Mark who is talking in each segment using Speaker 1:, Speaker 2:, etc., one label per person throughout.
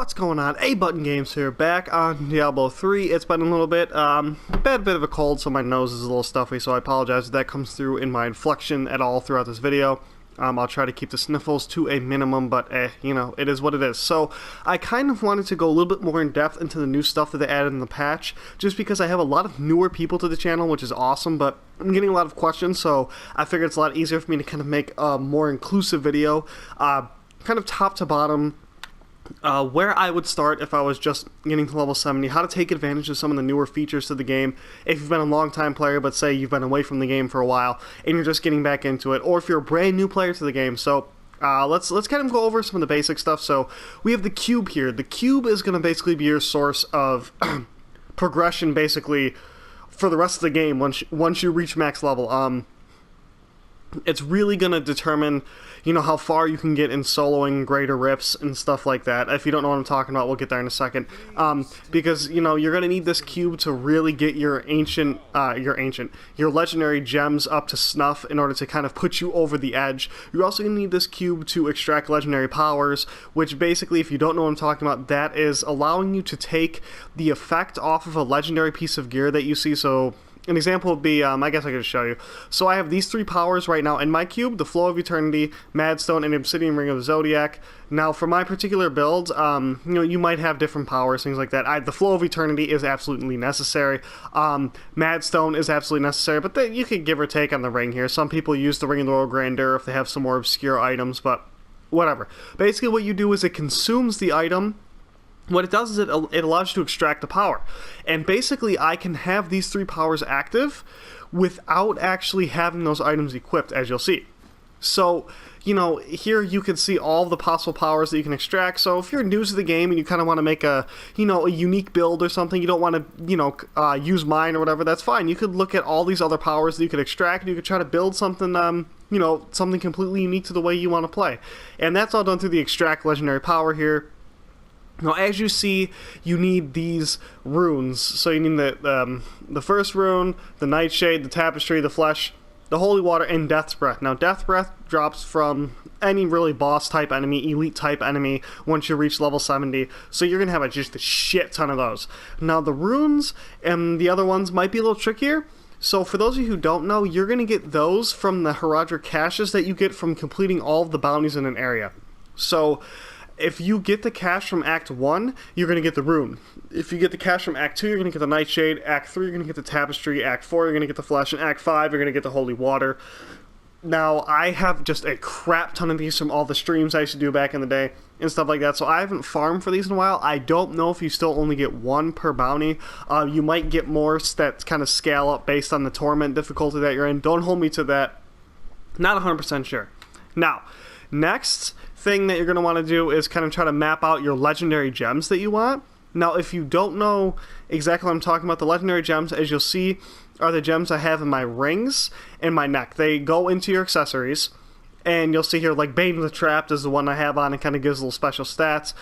Speaker 1: What's going on? A-Button Games here, back on Diablo 3. It's been a little bit, bad bit of a cold, so my nose is a little stuffy, so I apologize if that comes through in my inflection at all throughout this video. I'll try to keep the sniffles to a minimum, but you know, it is what it is. So, I kind of wanted to go a little bit more in depth into the new stuff that they added in the patch, just because I have a lot of newer people to the channel, which is awesome, but I'm getting a lot of questions, so I figured it's a lot easier for me to kind of make a more inclusive video, kind of top to bottom, where I would start if I was just getting to level 70, how to take advantage of some of the newer features to the game if you've been a long time player, but say you've been away from the game for a while and you're just getting back into it, or if you're a brand new player to the game. So let's kind of go over some of the basic stuff. So we have the cube here. The cube is going to basically be your source of progression basically for the rest of the game once you reach max level. It's really going to determine, you know, how far you can get in soloing greater rifts and stuff like that. If you don't know what I'm talking about, we'll get there in a second. Because, you know, you're going to need this cube to really get your legendary gems up to snuff in order to kind of put you over the edge. You're also going to need this cube to extract legendary powers, which basically, if you don't know what I'm talking about, that is allowing you to take the effect off of a legendary piece of gear that you see. So an example would be, I guess I could show you. So I have these three powers right now in my cube: the Flow of Eternity, Madstone, and Obsidian Ring of the Zodiac. Now, for my particular build, you know, you might have different powers, things like that. The Flow of Eternity is absolutely necessary. Madstone is absolutely necessary, but you could give or take on the ring here. Some people use the Ring of the Royal Grandeur if they have some more obscure items, but whatever. Basically, what you do is it consumes the item. What it does is it allows you to extract the power. And basically, I can have these three powers active without actually having those items equipped, as you'll see. So, you know, here you can see all the possible powers that you can extract. So if you're new to the game and you kind of want to make a, you know, a unique build or something, you don't want to, you know, use mine or whatever, that's fine. You could look at all these other powers that you could extract, and you could try to build something, you know, something completely unique to the way you want to play. And that's all done through the extract legendary power here. Now, as you see, you need these runes. So you need the first rune, the Nightshade, the Tapestry, the Flesh, the Holy Water, and Death's Breath. Now, Death's Breath drops from any really boss-type enemy, elite-type enemy, once you reach level 70. So you're going to have just a shit ton of those. Now, the runes and the other ones might be a little trickier. So for those of you who don't know, you're going to get those from the Herodric caches that you get from completing all of the bounties in an area. So if you get the cache from Act 1, you're going to get the rune. If you get the cache from Act 2, you're going to get the Nightshade. Act 3, you're going to get the Tapestry. Act 4, you're going to get the Flesh. And Act 5, you're going to get the Holy Water. Now, I have just a crap ton of these from all the streams I used to do back in the day and stuff like that, so I haven't farmed for these in a while. I don't know if you still only get one per bounty. You might get more that kind of scale up based on the Torment difficulty that you're in. Don't hold me to that. Not 100% sure. Now, next thing that you're going to want to do is kind of try to map out your legendary gems that you want. Now, if you don't know exactly what I'm talking about, the legendary gems, as you'll see, are the gems I have in my rings and my neck. They go into your accessories, and you'll see here, like, Bane of the Trapped is the one I have on. It kind of gives little special stats.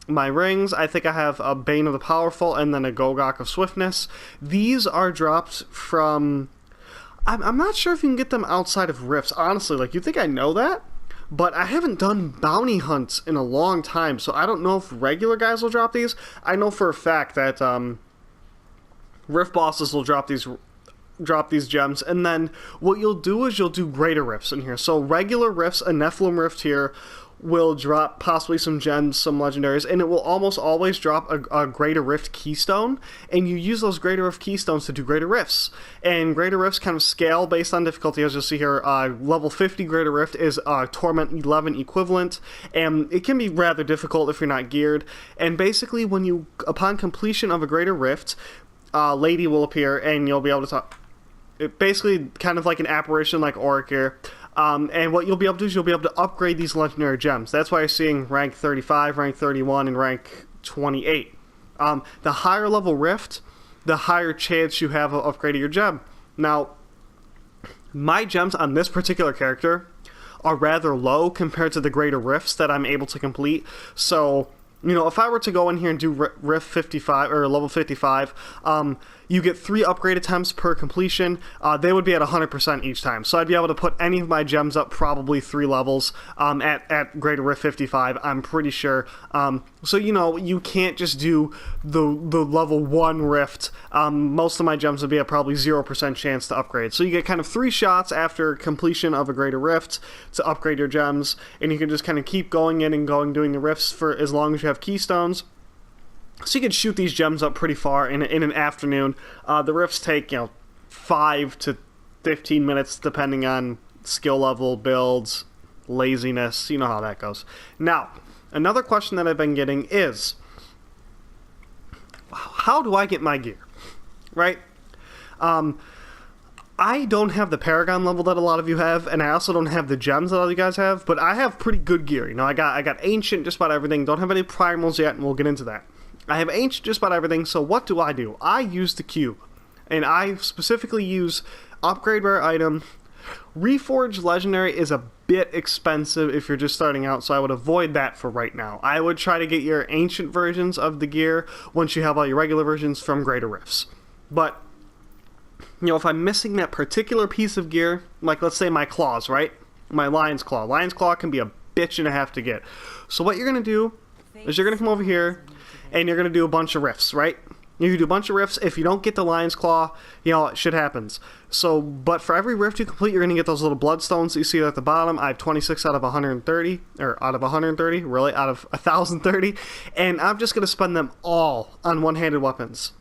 Speaker 1: My rings, I think I have a Bane of the Powerful and then a Gogok of Swiftness. These are dropped from, I'm not sure if you can get them outside of rifts, honestly. Like, you think I know that? But I haven't done bounty hunts in a long time, so I don't know if regular guys will drop these. I know for a fact that rift bosses will drop these gems, and then what you'll do is you'll do greater rifts in here. So regular rifts, a Nephilim rift here, will drop possibly some gems, some legendaries, and it will almost always drop a greater rift keystone, and you use those greater rift keystones to do greater rifts. And greater rifts kind of scale based on difficulty, as you'll see here. Level 50 greater rift is Torment 11 equivalent, and it can be rather difficult if you're not geared. And basically, upon completion of a greater rift, Lady will appear, and you'll be able to talk. It basically kind of like an apparition like Auric here. And what you'll be able to do is you'll be able to upgrade these legendary gems. That's why you're seeing rank 35, rank 31, and rank 28. The higher level rift, the higher chance you have of upgrading your gem. Now, my gems on this particular character are rather low compared to the greater rifts that I'm able to complete. So you know, if I were to go in here and do Rift 55 or level 55, you get 3 upgrade attempts per completion. They would be at 100% each time. So I'd be able to put any of my gems up probably 3 levels at Greater Rift 55, I'm pretty sure. So, you know, you can't just do the level 1 Rift. Most of my gems would be at probably 0% chance to upgrade. So you get kind of 3 shots after completion of a Greater Rift to upgrade your gems, and you can just kind of keep going in and doing the rifts for as long as you have keystones. So you can shoot these gems up pretty far in an afternoon. The rifts take, you know, 5 to 15 minutes depending on skill level, builds, laziness. You know how that goes. Now, another question that I've been getting is, how do I get my gear? Right? I don't have the Paragon level that a lot of you have, and I also don't have the gems that all you guys have, but I have pretty good gear. You know, I got Ancient, just about everything. Don't have any Primals yet, and we'll get into that. I have Ancient, just about everything, so what do? I use the cube, and I specifically use Upgrade Rare Item. Reforged Legendary is a bit expensive if you're just starting out, so I would avoid that for right now. I would try to get your Ancient versions of the gear once you have all your regular versions from Greater Rifts. But you know, if I'm missing that particular piece of gear, like let's say my claws, right? My Lion's Claw. Lion's Claw can be a bitch and a half to get. So what you're going to do is you're going to come over here and you're going to do a bunch of rifts, right? You can do a bunch of rifts. If you don't get the Lion's Claw, you know, shit happens. So, but for every rift you complete, you're going to get those little bloodstones that you see at the bottom. I have 26 out of 130, or out of 130, really, out of 1,030. And I'm just going to spend them all on one-handed weapons.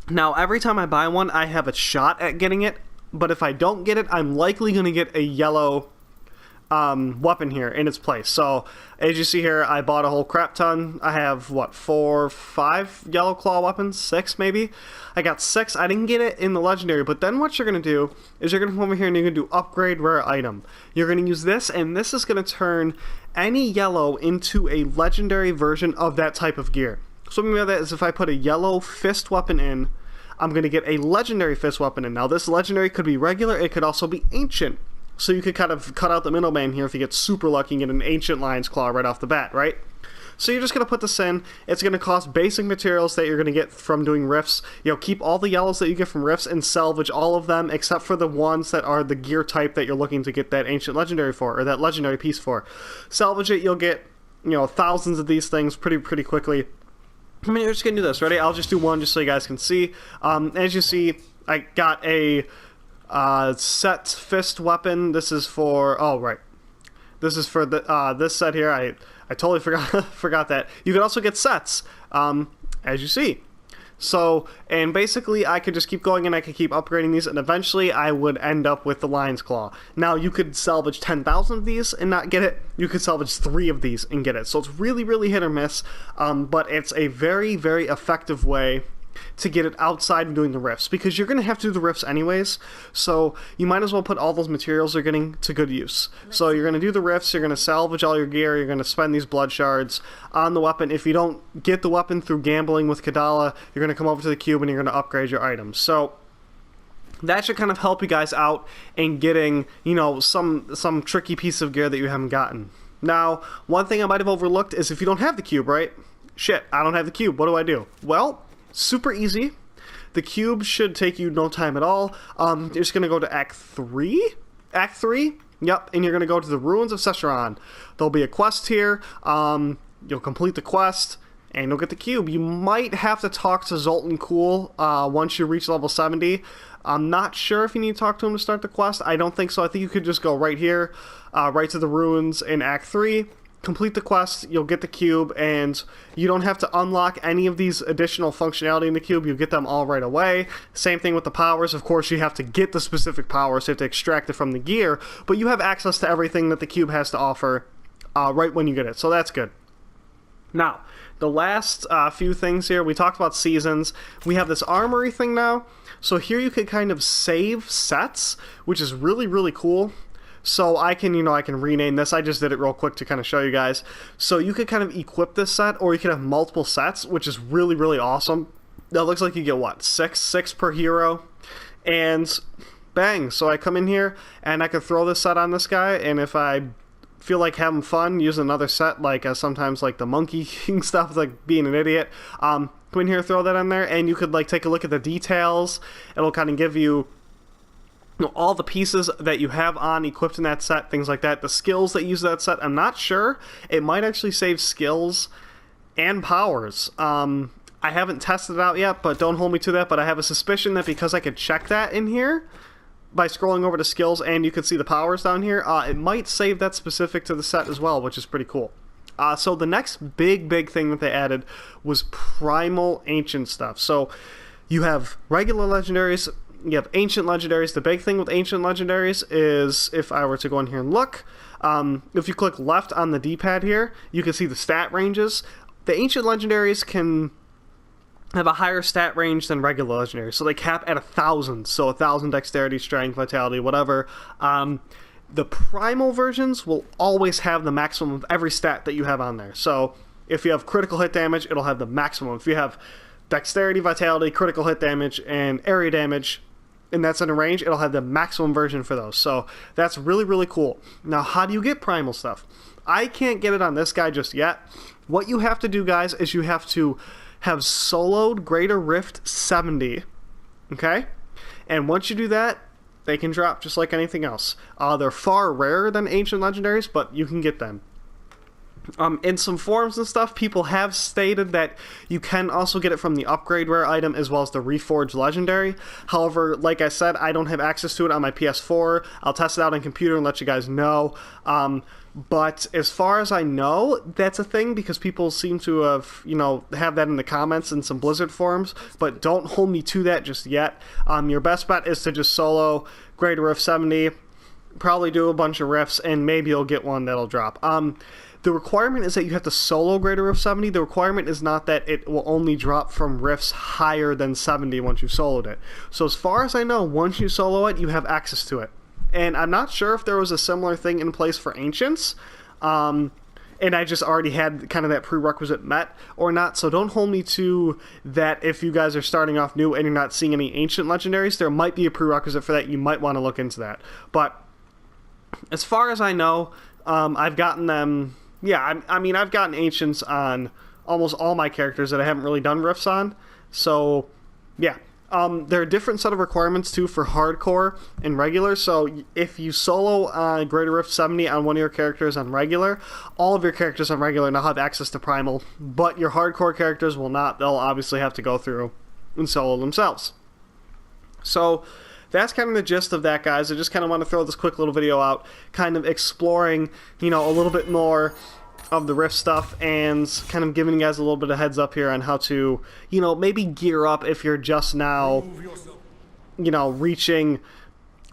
Speaker 1: Now, every time I buy one, I have a shot at getting it, but if I don't get it, I'm likely going to get a yellow weapon here in its place. So, as you see here, I bought a whole crap ton. I have, what, 4, 5 yellow claw weapons? 6, maybe? I got 6. I didn't get it in the legendary, but then what you're going to do is you're going to come over here and you're going to do Upgrade Rare Item. You're going to use this, and this is going to turn any yellow into a legendary version of that type of gear. So what I mean by that is if I put a yellow fist weapon in, I'm going to get a legendary fist weapon in. Now this legendary could be regular, it could also be ancient. So you could kind of cut out the middleman here if you get super lucky and get an ancient Lion's Claw right off the bat, right? So you're just going to put this in. It's going to cost basic materials that you're going to get from doing rifts. You know, keep all the yellows that you get from rifts and salvage all of them except for the ones that are the gear type that you're looking to get that ancient legendary for, or that legendary piece for. Salvage it, you'll get, you know, thousands of these things pretty quickly. I mean, you're just going to do this. Ready? I'll just do one just so you guys can see. As you see, I got a set fist weapon. This is for... Oh, right. This is for the this set here. I totally forgot that. You can also get sets, as you see. So, and basically I could just keep going and I could keep upgrading these, and eventually I would end up with the Lion's Claw. Now, you could salvage 10,000 of these and not get it. You could salvage 3 of these and get it. So it's really hit or miss, but it's a very effective way to get it outside of doing the rifts, because you're going to have to do the rifts anyways, so you might as well put all those materials you're getting to good use. So you're going to do the rifts, you're going to salvage all your gear, you're going to spend these blood shards on the weapon. If you don't get the weapon through gambling with Kadala, you're going to come over to the cube and you're going to upgrade your items. So that should kind of help you guys out in getting, you know, some tricky piece of gear that you haven't gotten. Now, one thing I might have overlooked is if you don't have the cube, right? Shit, I don't have the cube. What do? Well, super easy. The cube should take you no time at all. You're just going to go to Act 3. Act 3? Yep, and you're going to go to the Ruins of Sescheron. There'll be a quest here. You'll complete the quest, and you'll get the cube. You might have to talk to Zoltan Cool once you reach level 70. I'm not sure if you need to talk to him to start the quest. I don't think so. I think you could just go right here, right to the Ruins in Act 3. Complete the quest, you'll get the cube, and you don't have to unlock any of these additional functionality in the cube. You get them all right away. Same thing with the powers. Of course, you have to get the specific powers, so you have to extract it from the gear, but you have access to everything that the cube has to offer right when you get it, so that's good. Now, the last few things here, we talked about seasons. We have this armory thing now, so here you can kind of save sets, which is really cool. So I can, I can rename this. I just did it real quick to kind of show you guys. So you could kind of equip this set, or you could have multiple sets, which is really awesome. That looks like you get, what, 6 per hero? And bang, so I come in here, and I can throw this set on this guy, and if I feel like having fun, use another set, like sometimes like the monkey king stuff, like being an idiot, come in here, throw that in there, and you could like take a look at the details. It'll kind of give you, all the pieces that you have on equipped in that set, things like that, the skills that use that set. I'm not sure. It might actually save skills and powers. I haven't tested it out yet, but don't hold me to that, but I have a suspicion that because I could check that in here by scrolling over to skills and you can see the powers down here, it might save that specific to the set as well, which is pretty cool. So the next big thing that they added was primal ancient stuff. So you have regular legendaries, you have ancient legendaries. The big thing with ancient legendaries is, if I were to go in here and look, if you click left on the D-pad here, you can see the stat ranges. The ancient legendaries can have a higher stat range than regular legendaries, so they cap at 1,000, so 1,000 dexterity, strength, vitality, whatever. The primal versions will always have the maximum of every stat that you have on there. So if you have critical hit damage, it'll have the maximum. If you have dexterity, vitality, critical hit damage, and area damage, and that's in a range, it'll have the maximum version for those. So that's really cool. Now, how do you get primal stuff? I can't get it on this guy just yet. What you have to do, guys, is you have to have soloed Greater Rift 70, okay? And once you do that, they can drop just like anything else. They're far rarer than ancient legendaries, but you can get them. In some forums and stuff, people have stated that you can also get it from the upgrade rare item as well as the reforged legendary. However, like I said, I don't have access to it on my PS4. I'll test it out on computer and let you guys know. But as far as I know, that's a thing because people seem to have, have that in the comments in some Blizzard forums, but don't hold me to that just yet. Your best bet is to just solo Greater Rift 70, probably do a bunch of rifts, and maybe you'll get one that'll drop. The requirement is that you have to solo Greater Rift 70. The requirement is not that it will only drop from rifts higher than 70 once you've soloed it. So as far as I know, once you solo it, you have access to it. And I'm not sure if there was a similar thing in place for Ancients, and I just already had kind of that prerequisite met or not, so don't hold me to that. If you guys are starting off new and you're not seeing any Ancient Legendaries, there might be a prerequisite for that. You might want to look into that. But as far as I know, I've gotten them... Yeah, I mean, I've gotten Ancients on almost all my characters that I haven't really done rifts on. So, yeah. There are a different set of requirements, too, for hardcore and regular. So, if you solo Greater Rift 70 on one of your characters on regular, all of your characters on regular now have access to primal. But your hardcore characters will not. They'll obviously have to go through and solo themselves. So... that's kind of the gist of that, guys. I just kind of want to throw this quick little video out, kind of exploring, a little bit more of the Rift stuff and kind of giving you guys a little bit of heads up here on how to, maybe gear up if you're just now, reaching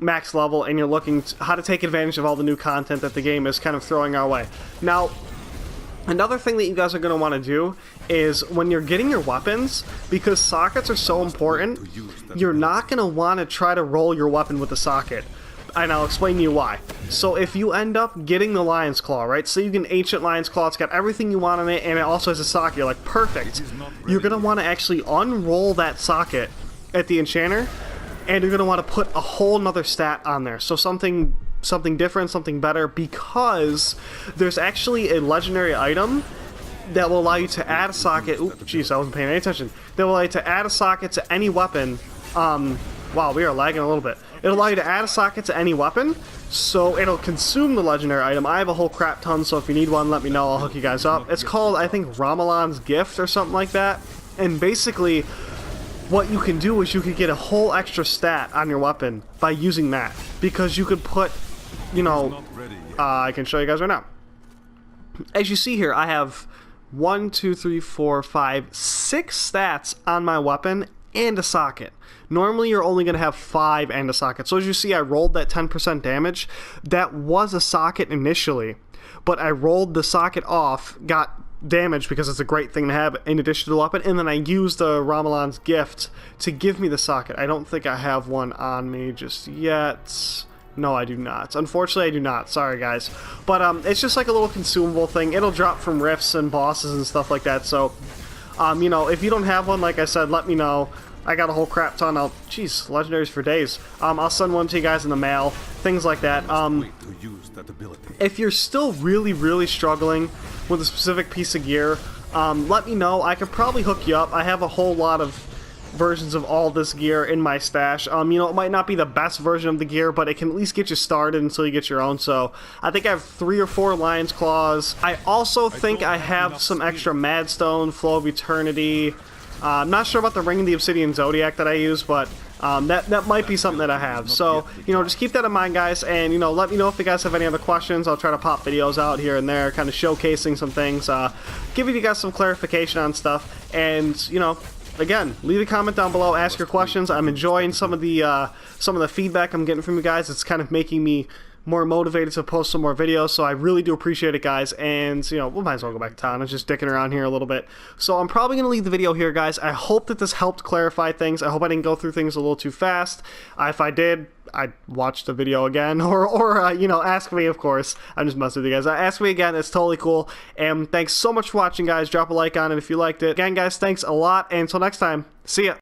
Speaker 1: max level and you're looking how to take advantage of all the new content that the game is kind of throwing our way. Now, another thing that you guys are going to want to do is when you're getting your weapons, because sockets are so important, you're not going to want to try to roll your weapon with a socket. And I'll explain to you why. So if you end up getting the Lion's Claw, right? So you get an Ancient Lion's Claw, it's got everything you want in it, and it also has a socket. You're like, perfect. You're going to want to actually unroll that socket at the enchanter, and you're going to want to put a whole nother stat on there. So something different, something better, because there's actually a legendary item that will allow you to add a socket. Oop, jeez, I wasn't paying any attention. That will allow you to add a socket to any weapon. Wow, we are lagging a little bit. It'll allow you to add a socket to any weapon, so it'll consume the legendary item. I have a whole crap ton, so if you need one, let me know. I'll hook you guys up. It's called, I think, Ramalan's Gift or something like that. And basically, what you can do is you can get a whole extra stat on your weapon by using that. Because you could put, I can show you guys right now. As you see here, I have 1, 2, 3, 4, 5, 6 stats on my weapon and a socket. Normally you're only going to have 5 and a socket. So as you see, I rolled that 10% damage. That was a socket initially, but I rolled the socket off, got damage because it's a great thing to have in addition to the weapon, and then I used the Ramalan's Gift to give me the socket. I don't think I have one on me just yet. No, I do not. Unfortunately, I do not. Sorry, guys. But it's just like a little consumable thing. It'll drop from rifts and bosses and stuff like that. So, if you don't have one, like I said, let me know. I got a whole crap ton. Jeez, legendaries for days. I'll send one to you guys in the mail, things like that. If you're still really struggling with a specific piece of gear, let me know. I could probably hook you up. I have a whole lot of versions of all this gear in my stash. You know, it might not be the best version of the gear, but it can at least get you started until you get your own. So I think I have 3 or 4 Lion's Claws. I also think I have some extra Madstone, Flow of Eternity. I'm not sure about the Ring of the Obsidian Zodiac that I use, but that might be something that I have. So, you know, just keep that in mind, guys, and, you know, let me know if you guys have any other questions. I'll try to pop videos out here and there, kind of showcasing some things, giving you guys some clarification on stuff, and, you know, again, leave a comment down below, ask your questions. I'm enjoying some of the feedback I'm getting from you guys. It's kind of making me more motivated to post some more videos, so I really do appreciate it, guys. And, you know, we might as well go back to town. I'm just dicking around here a little bit. So I'm probably going to leave the video here, guys. I hope that this helped clarify things. I hope I didn't go through things a little too fast. If I did, I'd watch the video again, or you know, ask me, of course. I'm just messing with you guys. Ask me again. It's totally cool. And thanks so much for watching, guys. Drop a like on it if you liked it. Again, guys, thanks a lot. And until next time, see ya.